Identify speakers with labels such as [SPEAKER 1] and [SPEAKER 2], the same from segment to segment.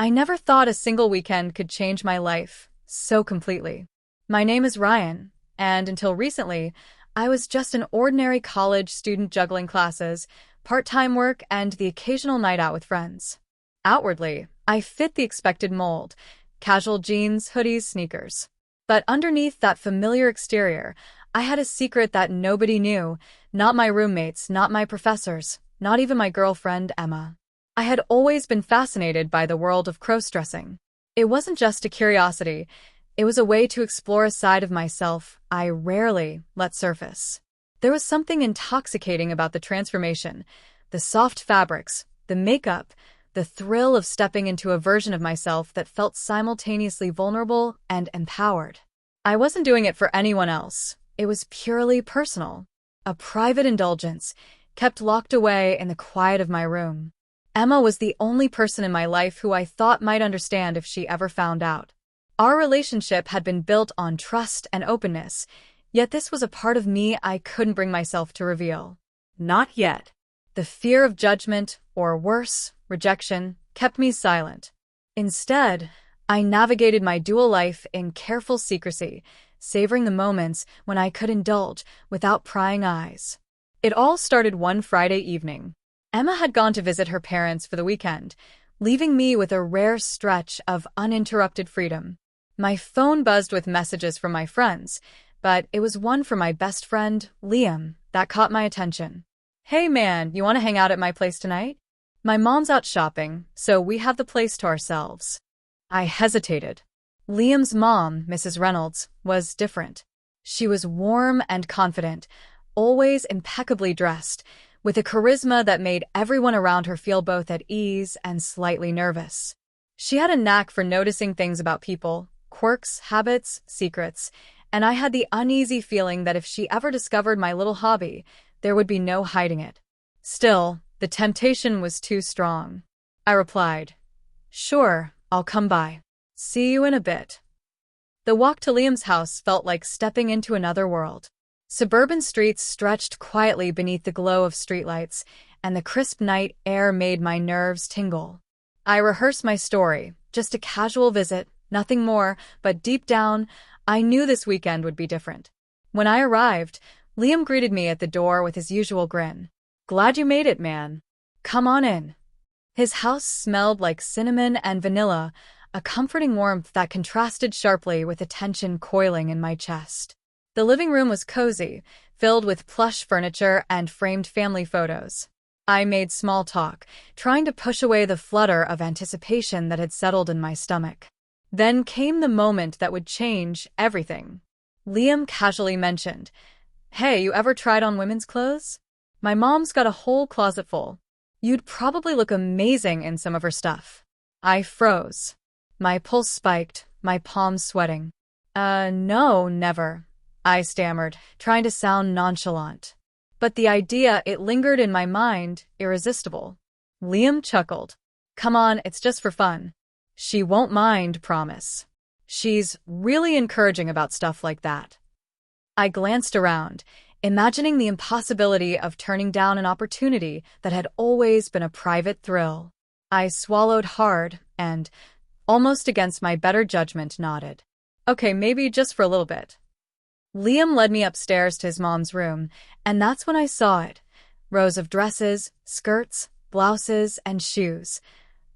[SPEAKER 1] I never thought a single weekend could change my life so completely. My name is Ryan, and until recently, I was just an ordinary college student juggling classes, part-time work, and the occasional night out with friends. Outwardly, I fit the expected mold: casual jeans, hoodies, sneakers. But underneath that familiar exterior, I had a secret that nobody knew, not my roommates, not my professors, not even my girlfriend, Emma. I had always been fascinated by the world of crossdressing. It wasn't just a curiosity, it was a way to explore a side of myself I rarely let surface. There was something intoxicating about the transformation, the soft fabrics, the makeup, the thrill of stepping into a version of myself that felt simultaneously vulnerable and empowered. I wasn't doing it for anyone else. It was purely personal, a private indulgence, kept locked away in the quiet of my room. Emma was the only person in my life who I thought might understand if she ever found out. Our relationship had been built on trust and openness, yet this was a part of me I couldn't bring myself to reveal. Not yet. The fear of judgment, or worse, rejection, kept me silent. Instead, I navigated my dual life in careful secrecy, savoring the moments when I could indulge without prying eyes. It all started one Friday evening. Emma had gone to visit her parents for the weekend, leaving me with a rare stretch of uninterrupted freedom. My phone buzzed with messages from my friends, but it was one from my best friend, Liam, that caught my attention. "Hey man, you want to hang out at my place tonight? My mom's out shopping, so we have the place to ourselves." I hesitated. Liam's mom, Mrs. Reynolds, was different. She was warm and confident, always impeccably dressed, with a charisma that made everyone around her feel both at ease and slightly nervous. She had a knack for noticing things about people, quirks, habits, secrets, and I had the uneasy feeling that if she ever discovered my little hobby, there would be no hiding it. Still, the temptation was too strong. I replied, "Sure, I'll come by. See you in a bit." The walk to Liam's house felt like stepping into another world. Suburban streets stretched quietly beneath the glow of streetlights, and the crisp night air made my nerves tingle. I rehearsed my story, just a casual visit, nothing more, but deep down, I knew this weekend would be different. When I arrived, Liam greeted me at the door with his usual grin. "Glad you made it, man. Come on in." His house smelled like cinnamon and vanilla, a comforting warmth that contrasted sharply with the tension coiling in my chest. The living room was cozy, filled with plush furniture and framed family photos. I made small talk, trying to push away the flutter of anticipation that had settled in my stomach. Then came the moment that would change everything. Liam casually mentioned, "Hey, you ever tried on women's clothes? My mom's got a whole closet full. You'd probably look amazing in some of her stuff." I froze. My pulse spiked, my palms sweating. No, never," I stammered, trying to sound nonchalant. But the idea, it lingered in my mind, irresistible. Liam chuckled. "Come on, it's just for fun. She won't mind, promise. She's really encouraging about stuff like that." I glanced around, imagining the impossibility of turning down an opportunity that had always been a private thrill. I swallowed hard and, almost against my better judgment, nodded. "Okay, maybe just for a little bit." Liam led me upstairs to his mom's room, and that's when I saw it. Rows of dresses, skirts, blouses, and shoes,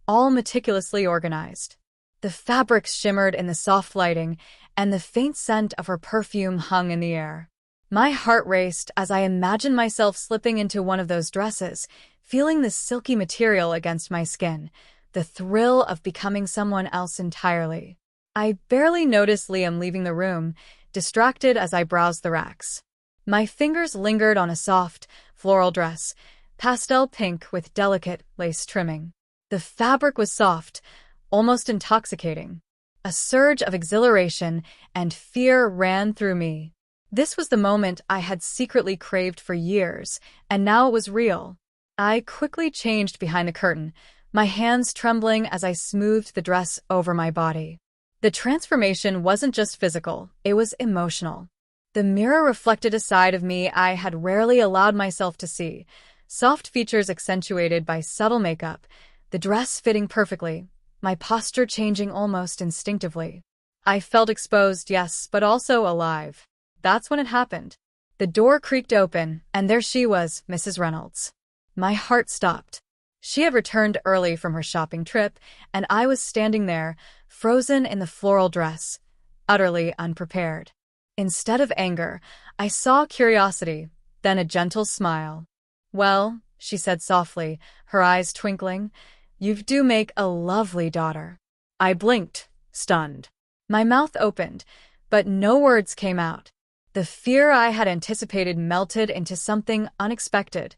[SPEAKER 1] all meticulously organized. The fabrics shimmered in the soft lighting, and the faint scent of her perfume hung in the air. My heart raced as I imagined myself slipping into one of those dresses, feeling the silky material against my skin, the thrill of becoming someone else entirely. I barely noticed Liam leaving the room, distracted as I browsed the racks. My fingers lingered on a soft, floral dress, pastel pink with delicate lace trimming. The fabric was soft, almost intoxicating. A surge of exhilaration and fear ran through me. This was the moment I had secretly craved for years, and now it was real. I quickly changed behind the curtain, my hands trembling as I smoothed the dress over my body. The transformation wasn't just physical, it was emotional. The mirror reflected a side of me I had rarely allowed myself to see, soft features accentuated by subtle makeup, the dress fitting perfectly, my posture changing almost instinctively. I felt exposed, yes, but also alive. That's when it happened. The door creaked open, and there she was, Mrs. Reynolds. My heart stopped. She had returned early from her shopping trip, and I was standing there, frozen in the floral dress, utterly unprepared. Instead of anger, I saw curiosity, then a gentle smile. "Well," she said softly, her eyes twinkling, "you do make a lovely daughter." I blinked, stunned. My mouth opened, but no words came out. The fear I had anticipated melted into something unexpected: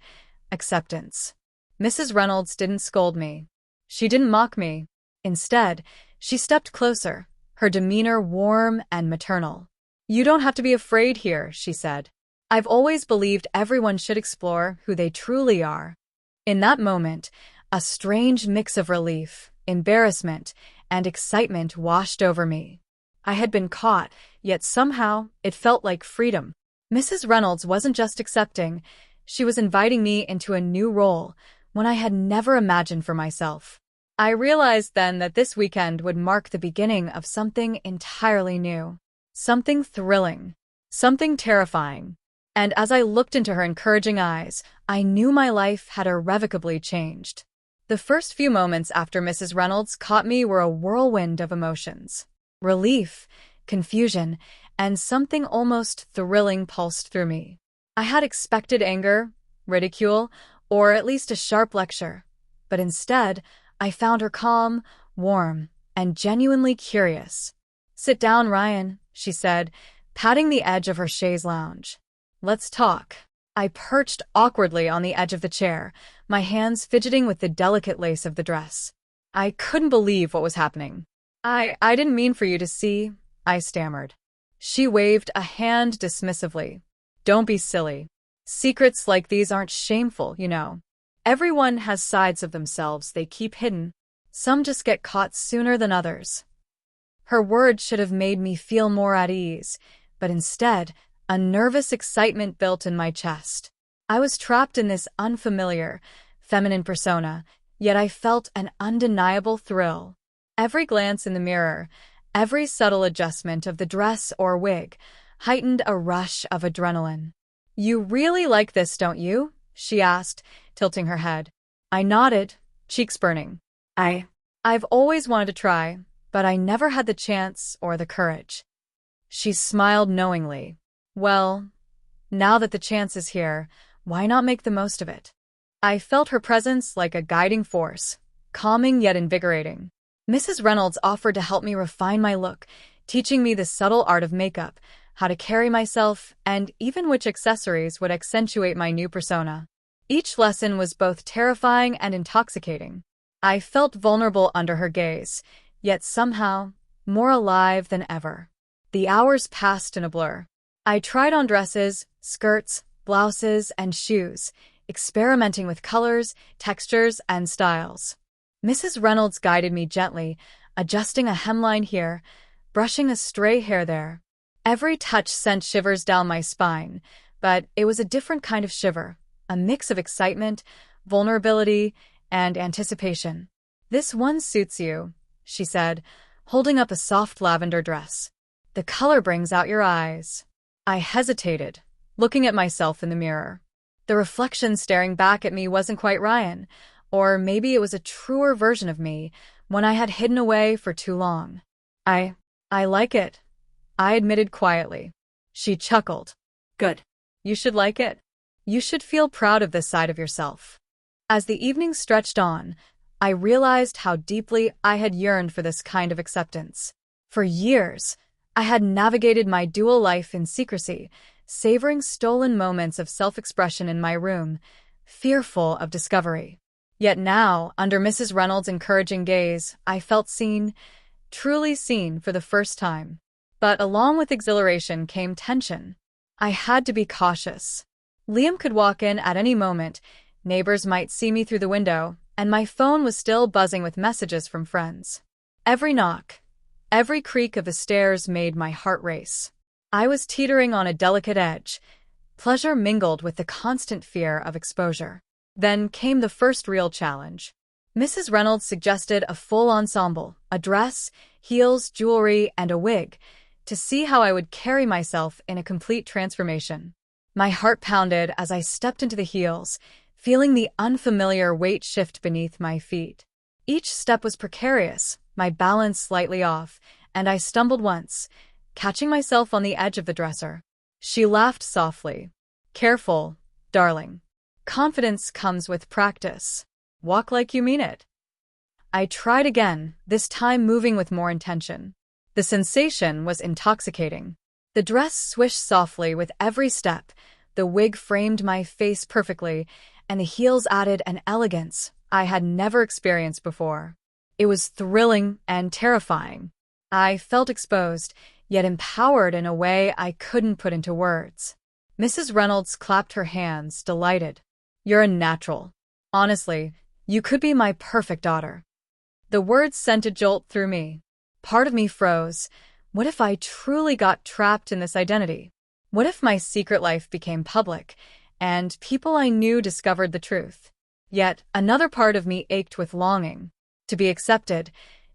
[SPEAKER 1] acceptance. Mrs. Reynolds didn't scold me. She didn't mock me. Instead, she stepped closer, her demeanor warm and maternal. "You don't have to be afraid here," she said. "I've always believed everyone should explore who they truly are." In that moment, a strange mix of relief, embarrassment, and excitement washed over me. I had been caught, yet somehow it felt like freedom. Mrs. Reynolds wasn't just accepting, she was inviting me into a new role, one I had never imagined for myself. I realized then that this weekend would mark the beginning of something entirely new. Something thrilling. Something terrifying. And as I looked into her encouraging eyes, I knew my life had irrevocably changed. The first few moments after Mrs. Reynolds caught me were a whirlwind of emotions. Relief, confusion, and something almost thrilling pulsed through me. I had expected anger, ridicule, or at least a sharp lecture, but instead, I found her calm, warm, and genuinely curious. "Sit down, Ryan," she said, patting the edge of her chaise lounge. "Let's talk." I perched awkwardly on the edge of the chair, my hands fidgeting with the delicate lace of the dress. I couldn't believe what was happening. I didn't mean for you to see," I stammered. She waved a hand dismissively. "Don't be silly. Secrets like these aren't shameful, you know. Everyone has sides of themselves they keep hidden. Some just get caught sooner than others." Her words should have made me feel more at ease, but instead, a nervous excitement built in my chest. I was trapped in this unfamiliar, feminine persona, yet I felt an undeniable thrill. Every glance in the mirror, every subtle adjustment of the dress or wig, heightened a rush of adrenaline. "You really like this, don't you?" she asked, tilting her head. I nodded, cheeks burning. I've always wanted to try, but I never had the chance or the courage." She smiled knowingly. "Well, now that the chance is here, why not make the most of it?" I felt her presence like a guiding force, calming yet invigorating. Mrs. Reynolds offered to help me refine my look, teaching me the subtle art of makeup, how to carry myself, and even which accessories would accentuate my new persona. Each lesson was both terrifying and intoxicating. I felt vulnerable under her gaze, yet somehow more alive than ever. The hours passed in a blur. I tried on dresses, skirts, blouses, and shoes, experimenting with colors, textures, and styles. Mrs. Reynolds guided me gently, adjusting a hemline here, brushing a stray hair there. Every touch sent shivers down my spine, but it was a different kind of shiver, a mix of excitement, vulnerability, and anticipation. "This one suits you," she said, holding up a soft lavender dress. "The color brings out your eyes." I hesitated, looking at myself in the mirror. The reflection staring back at me wasn't quite Ryan, or maybe it was a truer version of me, one I had hidden away for too long. I like it," I admitted quietly. She chuckled. "Good. You should like it. You should feel proud of this side of yourself." As the evening stretched on, I realized how deeply I had yearned for this kind of acceptance. For years, I had navigated my dual life in secrecy, savoring stolen moments of self-expression in my room, fearful of discovery. Yet now, under Mrs. Reynolds' encouraging gaze, I felt seen, truly seen for the first time. But along with exhilaration came tension. I had to be cautious. Liam could walk in at any moment, neighbors might see me through the window, and my phone was still buzzing with messages from friends. Every knock, every creak of the stairs made my heart race. I was teetering on a delicate edge, pleasure mingled with the constant fear of exposure. Then came the first real challenge. Mrs. Reynolds suggested a full ensemble, a dress, heels, jewelry, and a wig, to see how I would carry myself in a complete transformation. My heart pounded as I stepped into the heels, feeling the unfamiliar weight shift beneath my feet. Each step was precarious, my balance slightly off, and I stumbled once, catching myself on the edge of the dresser. She laughed softly. "Careful, darling. Confidence comes with practice. Walk like you mean it." I tried again, this time moving with more intention. The sensation was intoxicating. The dress swished softly with every step, the wig framed my face perfectly, and the heels added an elegance I had never experienced before. It was thrilling and terrifying. I felt exposed, yet empowered in a way I couldn't put into words. Mrs. Reynolds clapped her hands, delighted. "You're a natural. Honestly, you could be my perfect daughter." The words sent a jolt through me. Part of me froze. What if I truly got trapped in this identity? What if my secret life became public, and people I knew discovered the truth? Yet another part of me ached with longing. To be accepted,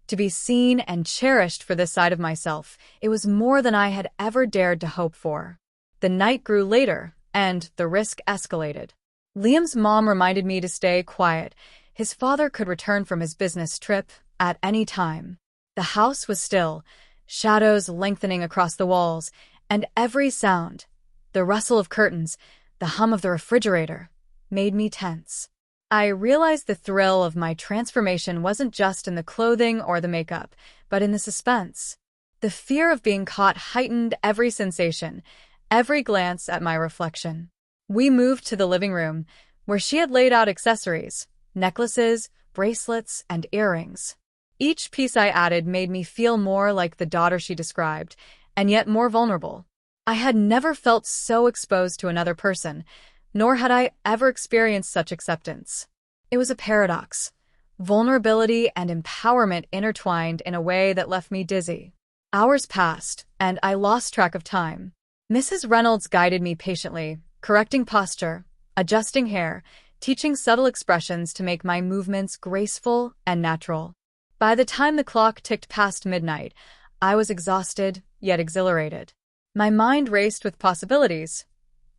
[SPEAKER 1] to be seen and cherished for this side of myself, it was more than I had ever dared to hope for. The night grew later, and the risk escalated. Liam's mom reminded me to stay quiet. His father could return from his business trip at any time. The house was still, shadows lengthening across the walls, and every sound, the rustle of curtains, the hum of the refrigerator, made me tense. I realized the thrill of my transformation wasn't just in the clothing or the makeup, but in the suspense. The fear of being caught heightened every sensation, every glance at my reflection. We moved to the living room, where she had laid out accessories, necklaces, bracelets, and earrings. Each piece I added made me feel more like the daughter she described, and yet more vulnerable. I had never felt so exposed to another person, nor had I ever experienced such acceptance. It was a paradox. Vulnerability and empowerment intertwined in a way that left me dizzy. Hours passed, and I lost track of time. Mrs. Reynolds guided me patiently, correcting posture, adjusting hair, teaching subtle expressions to make my movements graceful and natural. By the time the clock ticked past midnight, I was exhausted, yet exhilarated. My mind raced with possibilities.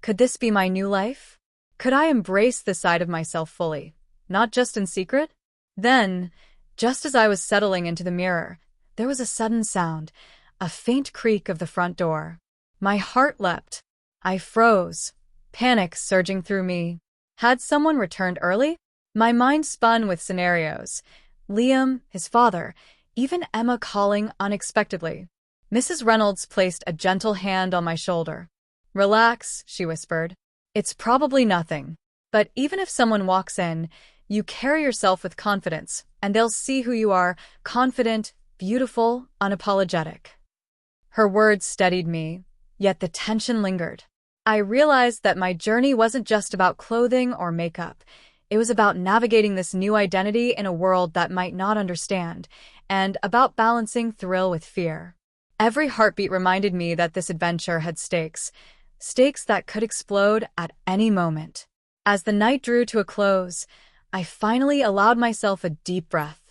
[SPEAKER 1] Could this be my new life? Could I embrace this side of myself fully, not just in secret? Then, just as I was settling into the mirror, there was a sudden sound, a faint creak of the front door. My heart leapt. I froze, panic surging through me. Had someone returned early? My mind spun with scenarios. Liam, his father, even Emma calling unexpectedly. Mrs. Reynolds placed a gentle hand on my shoulder. "Relax," she whispered. "It's probably nothing. But even if someone walks in, you carry yourself with confidence, and they'll see who you are, confident, beautiful, unapologetic." Her words steadied me, yet the tension lingered. I realized that my journey wasn't just about clothing or makeup. It was about navigating this new identity in a world that might not understand, and about balancing thrill with fear. Every heartbeat reminded me that this adventure had stakes, stakes that could explode at any moment. As the night drew to a close, I finally allowed myself a deep breath.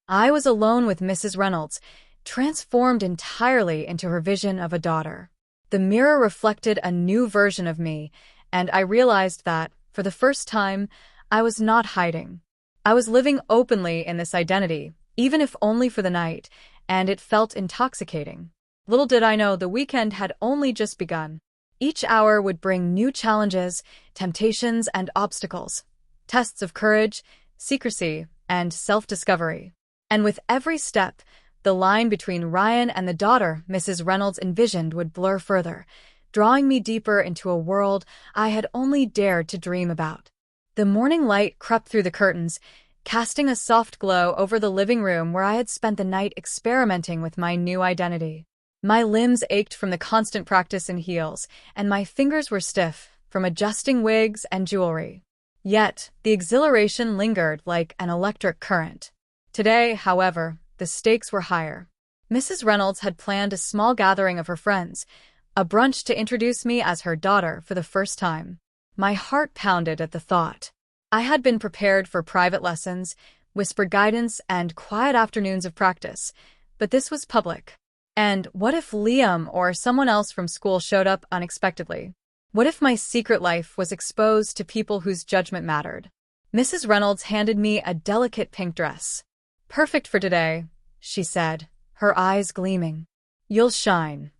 [SPEAKER 1] I was alone with Mrs. Reynolds, transformed entirely into her vision of a daughter. The mirror reflected a new version of me, and I realized that, for the first time, I was not hiding. I was living openly in this identity, even if only for the night, and it felt intoxicating. Little did I know the weekend had only just begun. Each hour would bring new challenges, temptations, and obstacles, tests of courage, secrecy, and self-discovery. And with every step, the line between Ryan and the daughter Mrs. Reynolds envisioned would blur further, drawing me deeper into a world I had only dared to dream about. The morning light crept through the curtains, casting a soft glow over the living room where I had spent the night experimenting with my new identity. My limbs ached from the constant practice in heels, and my fingers were stiff from adjusting wigs and jewelry. Yet, the exhilaration lingered like an electric current. Today, however, the stakes were higher. Mrs. Reynolds had planned a small gathering of her friends, a brunch to introduce me as her daughter for the first time. My heart pounded at the thought. I had been prepared for private lessons, whispered guidance, and quiet afternoons of practice. But this was public. And what if Liam or someone else from school showed up unexpectedly? What if my secret life was exposed to people whose judgment mattered? Mrs. Reynolds handed me a delicate pink dress. "Perfect for today," she said, her eyes gleaming. "You'll shine."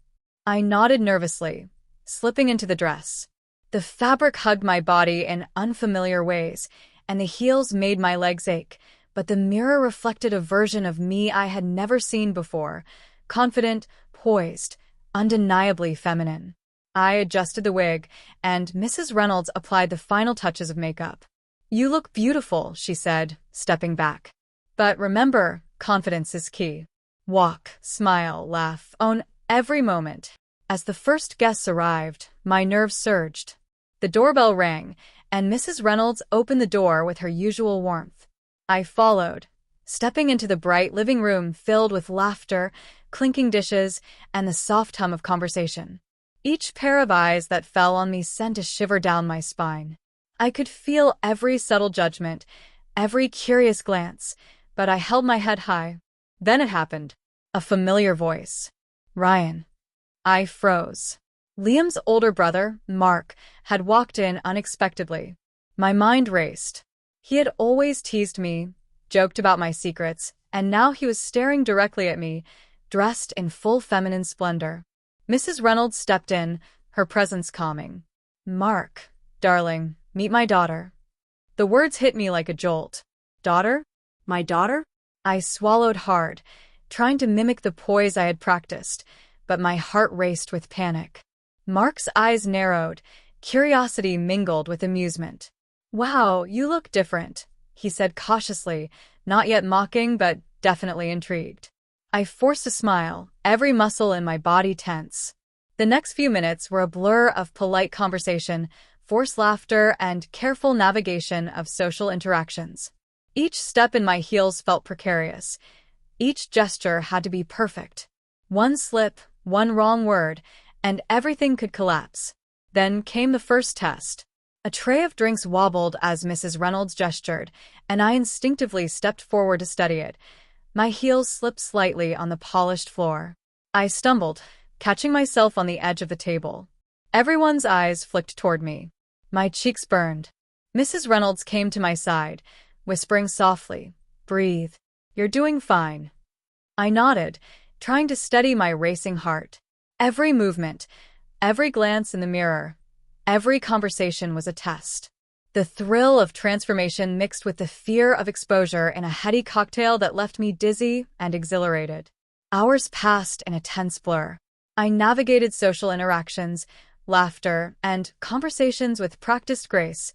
[SPEAKER 1] I nodded nervously, slipping into the dress. The fabric hugged my body in unfamiliar ways, and the heels made my legs ache, but the mirror reflected a version of me I had never seen before, confident, poised, undeniably feminine. I adjusted the wig, and Mrs. Reynolds applied the final touches of makeup. "You look beautiful," she said, stepping back. "But remember, confidence is key. Walk, smile, laugh, own every moment." As the first guests arrived, my nerves surged. The doorbell rang, and Mrs. Reynolds opened the door with her usual warmth. I followed, stepping into the bright living room filled with laughter, clinking dishes, and the soft hum of conversation. Each pair of eyes that fell on me sent a shiver down my spine. I could feel every subtle judgment, every curious glance, but I held my head high. Then it happened. A familiar voice. "Ryan." I froze. Liam's older brother, Mark, had walked in unexpectedly. My mind raced. He had always teased me, joked about my secrets, and now he was staring directly at me, dressed in full feminine splendor. Mrs. Reynolds stepped in, her presence calming. "Mark, darling, meet my daughter." The words hit me like a jolt. "Daughter? My daughter?" I swallowed hard, trying to mimic the poise I had practiced, but my heart raced with panic. Mark's eyes narrowed, curiosity mingled with amusement. "Wow, you look different," he said cautiously, not yet mocking but definitely intrigued. I forced a smile, every muscle in my body tense. The next few minutes were a blur of polite conversation, forced laughter, and careful navigation of social interactions. Each step in my heels felt precarious. Each gesture had to be perfect. One slip, one wrong word, and everything could collapse. Then came the first test. A tray of drinks wobbled as Mrs. Reynolds gestured, and I instinctively stepped forward to study it. My heels slipped slightly on the polished floor. I stumbled, catching myself on the edge of the table. Everyone's eyes flicked toward me. My cheeks burned. Mrs. Reynolds came to my side, whispering softly, "Breathe. You're doing fine." I nodded, trying to steady my racing heart. Every movement, every glance in the mirror, every conversation was a test. The thrill of transformation mixed with the fear of exposure in a heady cocktail that left me dizzy and exhilarated. Hours passed in a tense blur. I navigated social interactions, laughter, and conversations with practiced grace,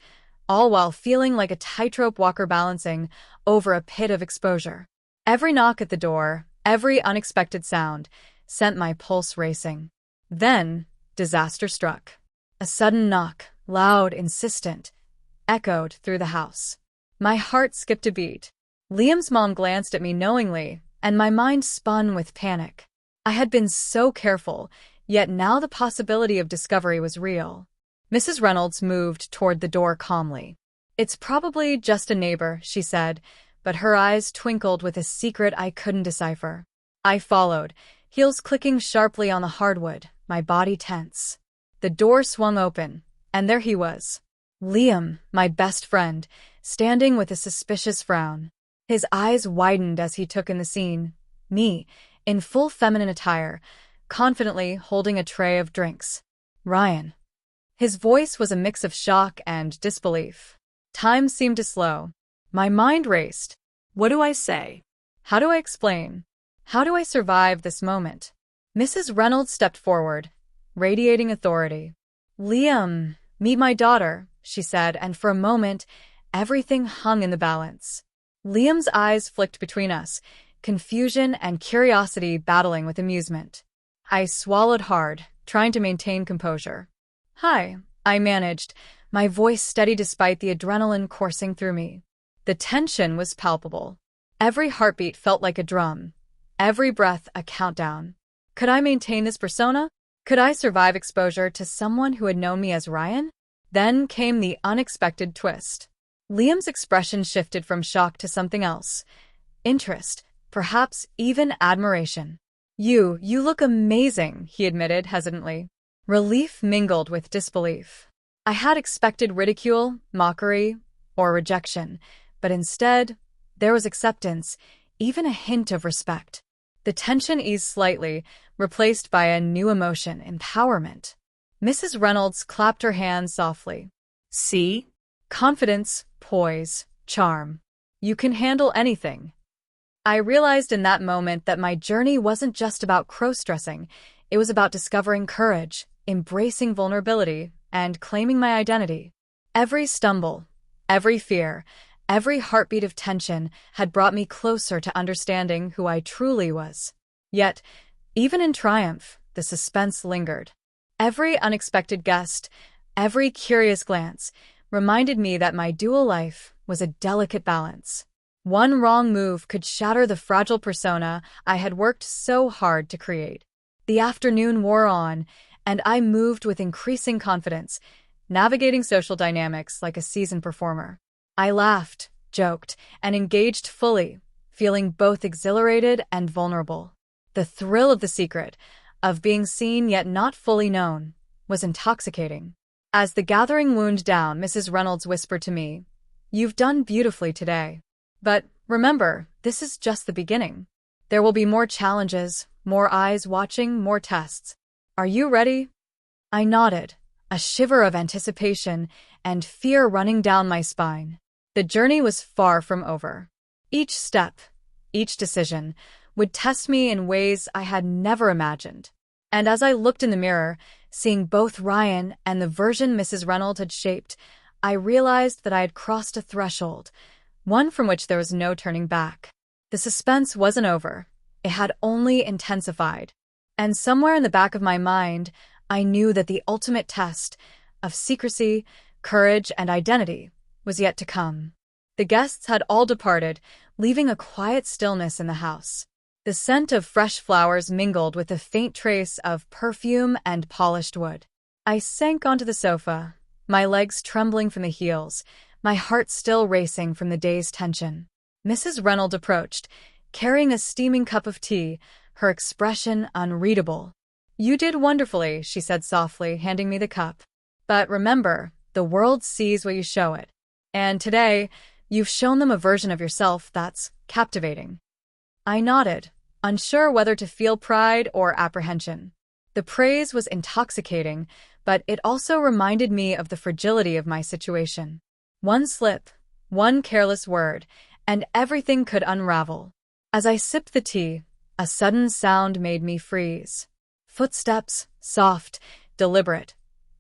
[SPEAKER 1] all while feeling like a tightrope walker balancing over a pit of exposure. Every knock at the door, every unexpected sound, sent my pulse racing. Then, disaster struck. A sudden knock, loud, insistent, echoed through the house. My heart skipped a beat. Liam's mom glanced at me knowingly, and my mind spun with panic. I had been so careful, yet now the possibility of discovery was real. Mrs. Reynolds moved toward the door calmly. "It's probably just a neighbor," she said, but her eyes twinkled with a secret I couldn't decipher. I followed, heels clicking sharply on the hardwood, my body tense. The door swung open, and there he was. Liam, my best friend, standing with a suspicious frown. His eyes widened as he took in the scene. Me, in full feminine attire, confidently holding a tray of drinks. "Ryan." His voice was a mix of shock and disbelief. Time seemed to slow. My mind raced. What do I say? How do I explain? How do I survive this moment? Mrs. Reynolds stepped forward, radiating authority. "Liam, meet my daughter," she said, and for a moment, everything hung in the balance. Liam's eyes flicked between us, confusion and curiosity battling with amusement. I swallowed hard, trying to maintain composure. "Hi," I managed, my voice steady despite the adrenaline coursing through me. The tension was palpable. Every heartbeat felt like a drum, every breath a countdown. Could I maintain this persona? Could I survive exposure to someone who had known me as Ryan? Then came the unexpected twist. Liam's expression shifted from shock to something else. Interest, perhaps even admiration. You look amazing, he admitted hesitantly. Relief mingled with disbelief. I had expected ridicule, mockery, or rejection, but instead, there was acceptance, even a hint of respect. The tension eased slightly, replaced by a new emotion, empowerment. Mrs. Reynolds clapped her hands softly. See? Confidence, poise, charm. You can handle anything. I realized in that moment that my journey wasn't just about crossdressing. It was about discovering courage, embracing vulnerability, and claiming my identity. Every stumble, every fear, every heartbeat of tension had brought me closer to understanding who I truly was. Yet, even in triumph, the suspense lingered. Every unexpected guest, every curious glance, reminded me that my dual life was a delicate balance. One wrong move could shatter the fragile persona I had worked so hard to create. The afternoon wore on, and I moved with increasing confidence, navigating social dynamics like a seasoned performer. I laughed, joked, and engaged fully, feeling both exhilarated and vulnerable. The thrill of the secret, of being seen yet not fully known, was intoxicating. As the gathering wound down, Mrs. Reynolds whispered to me, "You've done beautifully today. But remember, this is just the beginning. There will be more challenges, more eyes watching, more tests. Are you ready?" I nodded, a shiver of anticipation and fear running down my spine. The journey was far from over. Each step, each decision, would test me in ways I had never imagined. And as I looked in the mirror, seeing both Ryan and the version Mrs. Reynolds had shaped, I realized that I had crossed a threshold, one from which there was no turning back. The suspense wasn't over. It had only intensified. And somewhere in the back of my mind, I knew that the ultimate test of secrecy, courage, and identity was yet to come. The guests had all departed, leaving a quiet stillness in the house. The scent of fresh flowers mingled with a faint trace of perfume and polished wood. I sank onto the sofa, my legs trembling from the heels, my heart still racing from the day's tension. Mrs. Reynolds approached, carrying a steaming cup of tea, her expression unreadable. "You did wonderfully," she said softly, handing me the cup. "But remember, the world sees what you show it. And today, you've shown them a version of yourself that's captivating." I nodded, unsure whether to feel pride or apprehension. The praise was intoxicating, but it also reminded me of the fragility of my situation. One slip, one careless word, and everything could unravel. As I sipped the tea, a sudden sound made me freeze. Footsteps, soft, deliberate,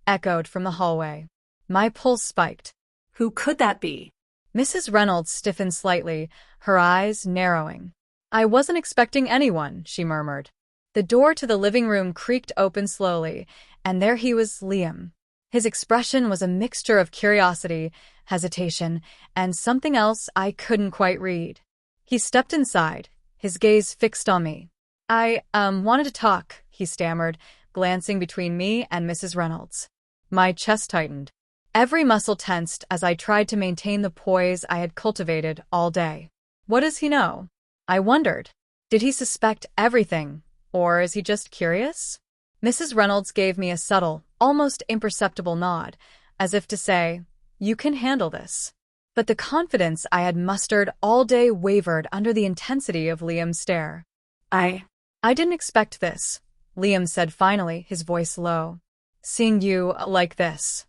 [SPEAKER 1] echoed from the hallway. My pulse spiked.
[SPEAKER 2] Who could that be?
[SPEAKER 1] Mrs. Reynolds stiffened slightly, her eyes narrowing. "I wasn't expecting anyone," she murmured. The door to the living room creaked open slowly, and there he was, Liam. His expression was a mixture of curiosity, hesitation, and something else I couldn't quite read. He stepped inside, his gaze fixed on me. I wanted to talk," he stammered, glancing between me and Mrs. Reynolds. My chest tightened. Every muscle tensed as I tried to maintain the poise I had cultivated all day. What does he know? I wondered. Did he suspect everything, or is he just curious? Mrs. Reynolds gave me a subtle, almost imperceptible nod, as if to say, "You can handle this." But the confidence I had mustered all day wavered under the intensity of Liam's stare. I didn't expect this," Liam said finally, his voice low. "Seeing you like this."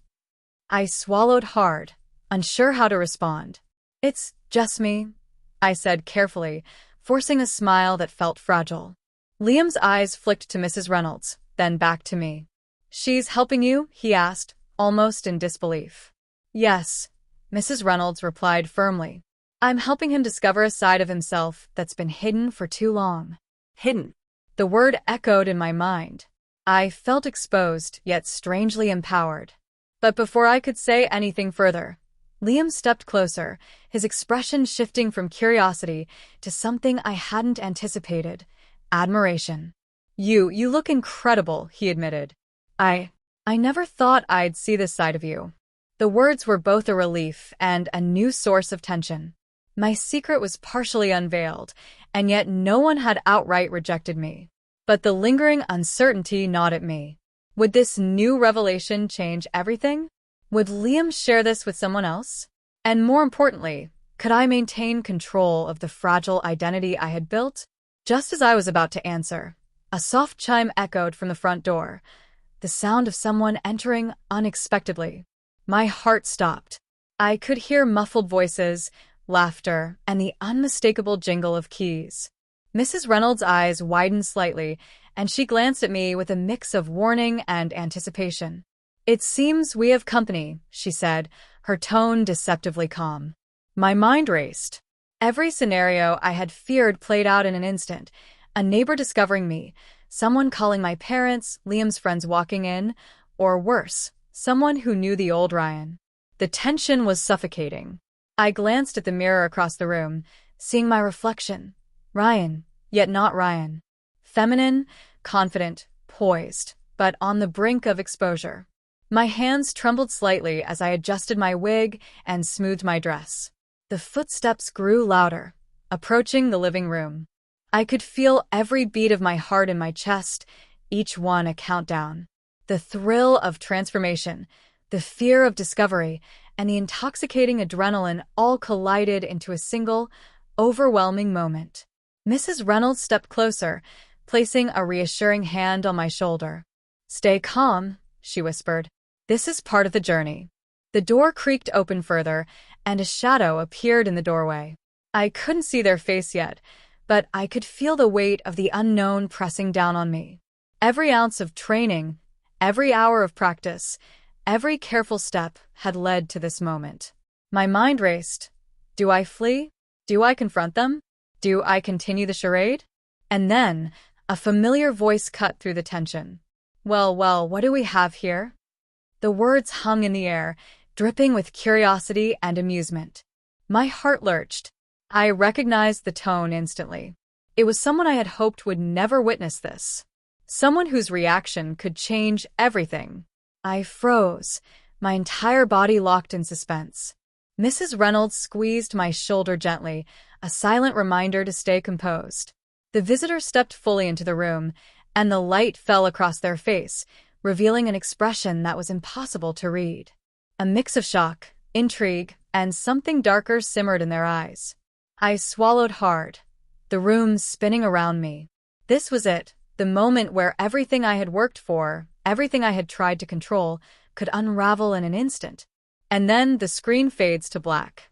[SPEAKER 1] I swallowed hard, unsure how to respond. "It's just me," I said carefully, forcing a smile that felt fragile. Liam's eyes flicked to Mrs. Reynolds, then back to me. "She's helping you?" he asked, almost in disbelief. "Yes," Mrs. Reynolds replied firmly. "I'm helping him discover a side of himself that's been hidden for too long."
[SPEAKER 2] Hidden.
[SPEAKER 1] The word echoed in my mind. I felt exposed, yet strangely empowered. But before I could say anything further, Liam stepped closer, his expression shifting from curiosity to something I hadn't anticipated, admiration. You look incredible," he admitted. I never thought I'd see this side of you." The words were both a relief and a new source of tension. My secret was partially unveiled, and yet no one had outright rejected me. But the lingering uncertainty gnawed at me. Would this new revelation change everything? Would Liam share this with someone else? And more importantly, could I maintain control of the fragile identity I had built? Just as I was about to answer, a soft chime echoed from the front door, the sound of someone entering unexpectedly. My heart stopped. I could hear muffled voices, laughter, and the unmistakable jingle of keys. Mrs. Reynolds' eyes widened slightly, and she glanced at me with a mix of warning and anticipation. "It seems we have company," she said, her tone deceptively calm. My mind raced. Every scenario I had feared played out in an instant. A neighbor discovering me, someone calling my parents, Liam's friends walking in, or worse, someone who knew the old Ryan. The tension was suffocating. I glanced at the mirror across the room, seeing my reflection. Ryan, yet not Ryan. Feminine, confident, poised, but on the brink of exposure. My hands trembled slightly as I adjusted my wig and smoothed my dress. The footsteps grew louder, approaching the living room. I could feel every beat of my heart in my chest, each one a countdown. The thrill of transformation, the fear of discovery, and the intoxicating adrenaline all collided into a single, overwhelming moment. Mrs. Reynolds stepped closer, placing a reassuring hand on my shoulder. "Stay calm," she whispered. "This is part of the journey." The door creaked open further, and a shadow appeared in the doorway. I couldn't see their face yet, but I could feel the weight of the unknown pressing down on me. Every ounce of training, every hour of practice, every careful step had led to this moment. My mind raced. Do I flee? Do I confront them? Do I continue the charade? And then, a familiar voice cut through the tension. Well, what do we have here?" The words hung in the air, dripping with curiosity and amusement. My heart lurched. I recognized the tone instantly. It was someone I had hoped would never witness this. Someone whose reaction could change everything. I froze, my entire body locked in suspense. Mrs. Reynolds squeezed my shoulder gently, a silent reminder to stay composed. The visitor stepped fully into the room, and the light fell across their face, revealing an expression that was impossible to read. A mix of shock, intrigue, and something darker simmered in their eyes. I swallowed hard, the room spinning around me. This was it, the moment where everything I had worked for, everything I had tried to control, could unravel in an instant. And then the screen fades to black.